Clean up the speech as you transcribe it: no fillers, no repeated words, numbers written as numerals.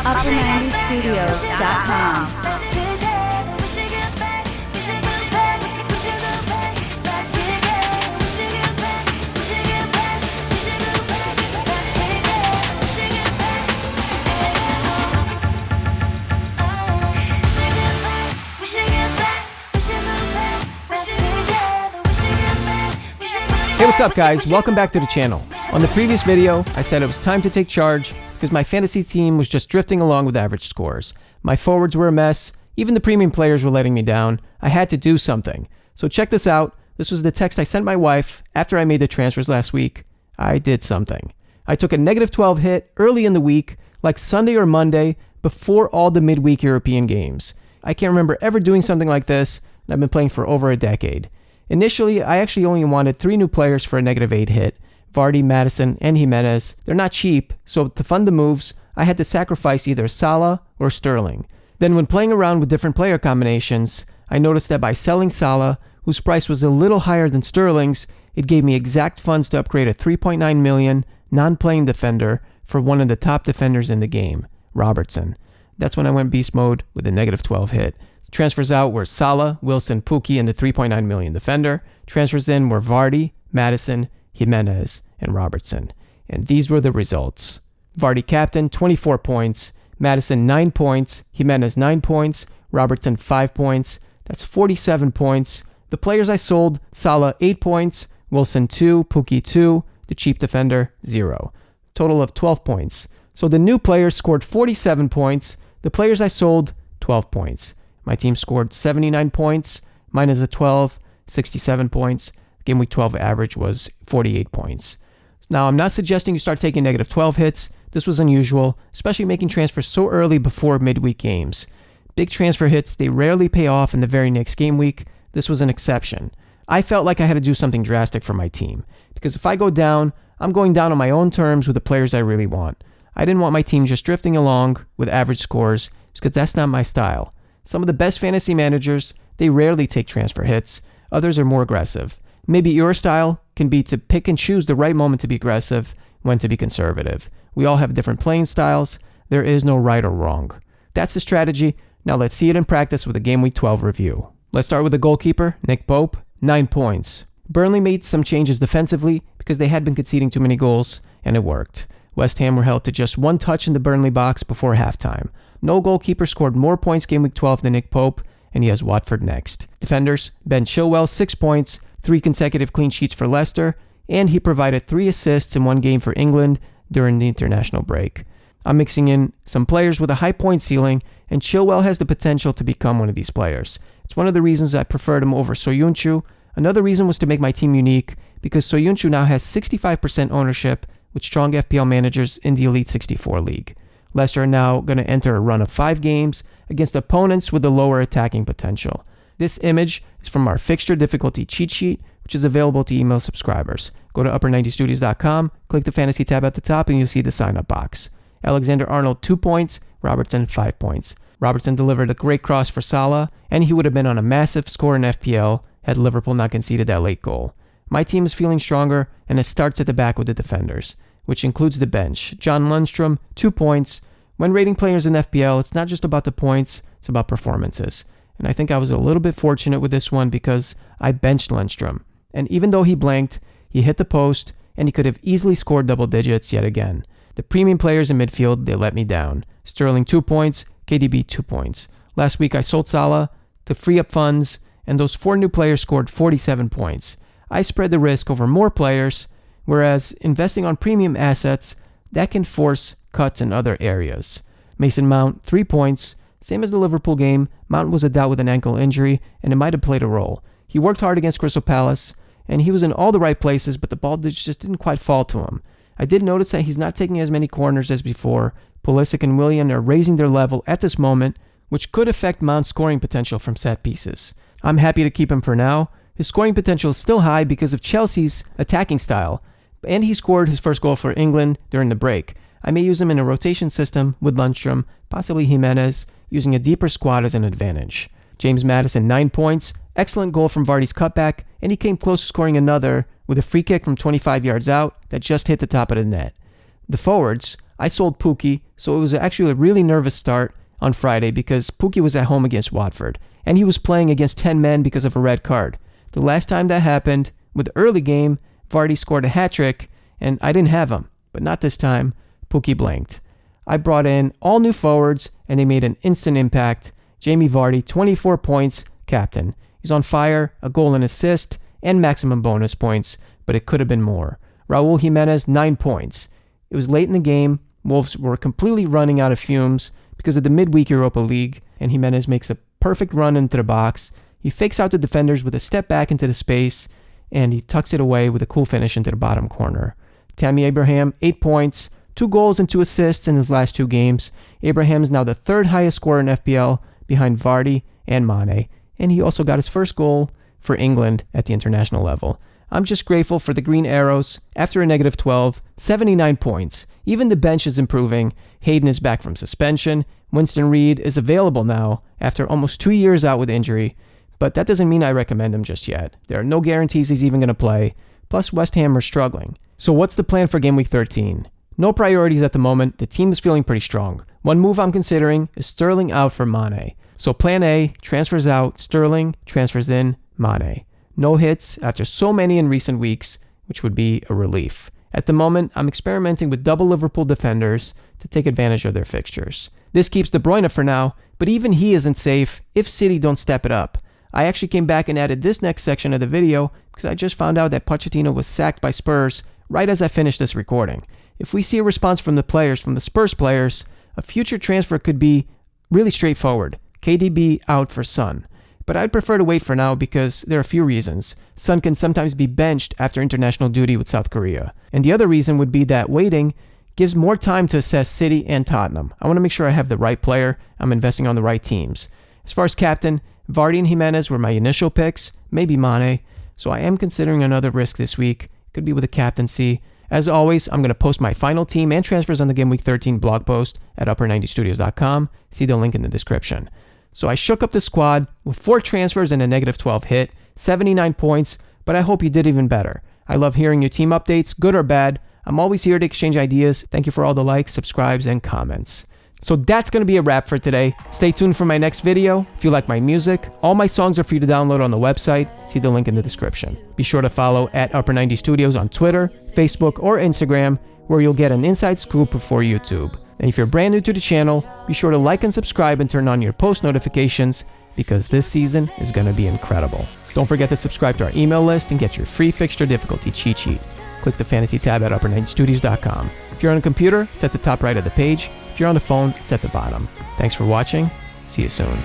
Upper90studios.com. Hey, what's up guys? Welcome back to the channel. On the previous video, I said it was time to take charge because my fantasy team was just drifting along with average scores. My forwards were a mess, even the premium players were letting me down. I had to do something. So check this out. This was the text I sent my wife after I made the transfers last week. I did something. I took a -12 hit early in the week, like Sunday or Monday, before all the midweek European games. I can't remember ever doing something like this, and I've been playing for over a decade. Initially, I actually only wanted 3 new players for a -8 hit. Vardy, Madison, and Jimenez. They're not cheap, so to fund the moves, I had to sacrifice either Salah or Sterling. Then when playing around with different player combinations, I noticed that by selling Salah, whose price was a little higher than Sterling's, it gave me exact funds to upgrade a 3.9 million non-playing defender for one of the top defenders in the game, Robertson. That's when I went beast mode with a -12 hit. Transfers out were Salah, Wilson, Pukki, and the 3.9 million defender. Transfers in were Vardy, Madison, Jimenez, and Robertson. And these were the results. Vardy captain, 24 points. Madison, 9 points. Jimenez, 9 points. Robertson, 5 points. That's 47 points. The players I sold, Salah, 8 points. Wilson, 2. Pukki, 2. The cheap defender, 0. Total of 12 points. So the new players scored 47 points. The players I sold, 12 points. My team scored 79 points, minus a 12, 67 points. Game week 12 average was 48 points. Now, I'm not suggesting you start taking -12 hits. This was unusual, especially making transfers so early before midweek games. Big transfer hits, they rarely pay off in the very next game week. This was an exception. I felt like I had to do something drastic for my team, because if I go down, I'm going down on my own terms with the players I really want. I didn't want my team just drifting along with average scores, because that's not my style. Some of the best fantasy managers, they rarely take transfer hits. Others are more aggressive. Maybe your style can be to pick and choose the right moment to be aggressive, when to be conservative. We all have different playing styles. There is no right or wrong. That's the strategy. Now let's see it in practice with a Game Week 12 review. Let's start with the goalkeeper, Nick Pope, 9 points. Burnley made some changes defensively because they had been conceding too many goals, and it worked. West Ham were held to just 1 touch in the Burnley box before halftime. No goalkeeper scored more points Game Week 12 than Nick Pope, and he has Watford next. Defenders, Ben Chilwell, 6 points, 3 consecutive clean sheets for Leicester, and he provided 3 assists in 1 game for England during the international break. I'm mixing in some players with a high point ceiling, and Chilwell has the potential to become one of these players. It's one of the reasons I preferred him over Soyuncu. Another reason was to make my team unique, because Soyuncu now has 65% ownership with strong FPL managers in the Elite 64 League. Leicester are now going to enter a run of 5 games against opponents with a lower attacking potential. This image is from our fixture difficulty cheat sheet, which is available to email subscribers. Go to upper90studios.com, click the fantasy tab at the top, and you'll see the sign-up box. Alexander-Arnold, 2 points. Robertson, 5 points. Robertson delivered a great cross for Salah, and he would have been on a massive score in FPL had Liverpool not conceded that late goal. My team is feeling stronger, and it starts at the back with the defenders, which includes the bench. John Lundstrom, 2 points. When rating players in FPL, it's not just about the points, it's about performances. And I think I was a little bit fortunate with this one because I benched Lundstrom. And even though he blanked, he hit the post, and he could have easily scored double digits yet again. The premium players in midfield, they let me down. Sterling, 2 points. KDB, 2 points. Last week, I sold Salah to free up funds, and those 4 new players scored 47 points. I spread the risk over more players, whereas investing on premium assets, that can force cuts in other areas. Mason Mount, 3 points. Same as the Liverpool game, Mount was a doubt with an ankle injury, and it might have played a role. He worked hard against Crystal Palace, and he was in all the right places, but the ball just didn't quite fall to him. I did notice that he's not taking as many corners as before. Pulisic and Willian are raising their level at this moment, which could affect Mount's scoring potential from set pieces. I'm happy to keep him for now. His scoring potential is still high because of Chelsea's attacking style, and he scored his first goal for England during the break. I may use him in a rotation system with Lundstrom, possibly Jimenez, using a deeper squad as an advantage. James Madison, 9 points. Excellent goal from Vardy's cutback, and he came close to scoring another with a free kick from 25 yards out that just hit the top of the net. The forwards, I sold Pukki, so it was actually a really nervous start on Friday because Pukki was at home against Watford, and he was playing against 10 men because of a red card. The last time that happened, with the early game, Vardy scored a hat-trick, and I didn't have him, but not this time. Pukki blanked. I brought in all new forwards, and they made an instant impact. Jamie Vardy, 24 points, captain. He's on fire, a goal and assist, and maximum bonus points, but it could have been more. Raul Jimenez, 9 points. It was late in the game. Wolves were completely running out of fumes because of the midweek Europa League, and Jimenez makes a perfect run into the box. He fakes out the defenders with a step back into the space, and he tucks it away with a cool finish into the bottom corner. Tammy Abraham, 8 points, 2 goals and 2 assists in his last 2 games. Abraham is now the 3rd highest scorer in FPL behind Vardy and Mane, and he also got his first goal for England at the international level. I'm just grateful for the green arrows. After a negative 12, 79 points. Even the bench is improving. Hayden is back from suspension. Winston Reid is available now after almost 2 years out with injury, but that doesn't mean I recommend him just yet. There are no guarantees he's even going to play. Plus, West Ham are struggling. So what's the plan for Game Week 13? No priorities at the moment. The team is feeling pretty strong. One move I'm considering is Sterling out for Mane. So plan A, transfers out, Sterling, transfers in, Mane. No hits after so many in recent weeks, which would be a relief. At the moment, I'm experimenting with double Liverpool defenders to take advantage of their fixtures. This keeps De Bruyne for now, but even he isn't safe if City don't step it up. I actually came back and added this next section of the video because I just found out that Pochettino was sacked by Spurs right as I finished this recording. If we see a response from the Spurs players, a future transfer could be really straightforward. KDB out for Son. But I'd prefer to wait for now because there are a few reasons. Son can sometimes be benched after international duty with South Korea. And the other reason would be that waiting gives more time to assess City and Tottenham. I want to make sure I have the right player. I'm investing on the right teams. As far as captain, Vardy and Jimenez were my initial picks, maybe Mane. So I am considering another risk this week. Could be with a captaincy. As always, I'm going to post my final team and transfers on the Game Week 13 blog post at upper90studios.com. See the link in the description. So I shook up the squad with 4 transfers and a negative 12 hit, 79 points, but I hope you did even better. I love hearing your team updates, good or bad. I'm always here to exchange ideas. Thank you for all the likes, subscribes, and comments. So that's going to be a wrap for today. Stay tuned for my next video. If you like my music, all my songs are free to download on the website. See the link in the description. Be sure to follow at Upper90 Studios on Twitter, Facebook, or Instagram, where you'll get an inside scoop before YouTube. And if you're brand new to the channel, be sure to like and subscribe and turn on your post notifications because this season is going to be incredible. Don't forget to subscribe to our email list and get your free fixture difficulty cheat sheet. Click the fantasy tab at upper90studios.com. If you're on a computer, it's at the top right of the page. If you're on the phone, it's at the bottom. Thanks for watching. See you soon.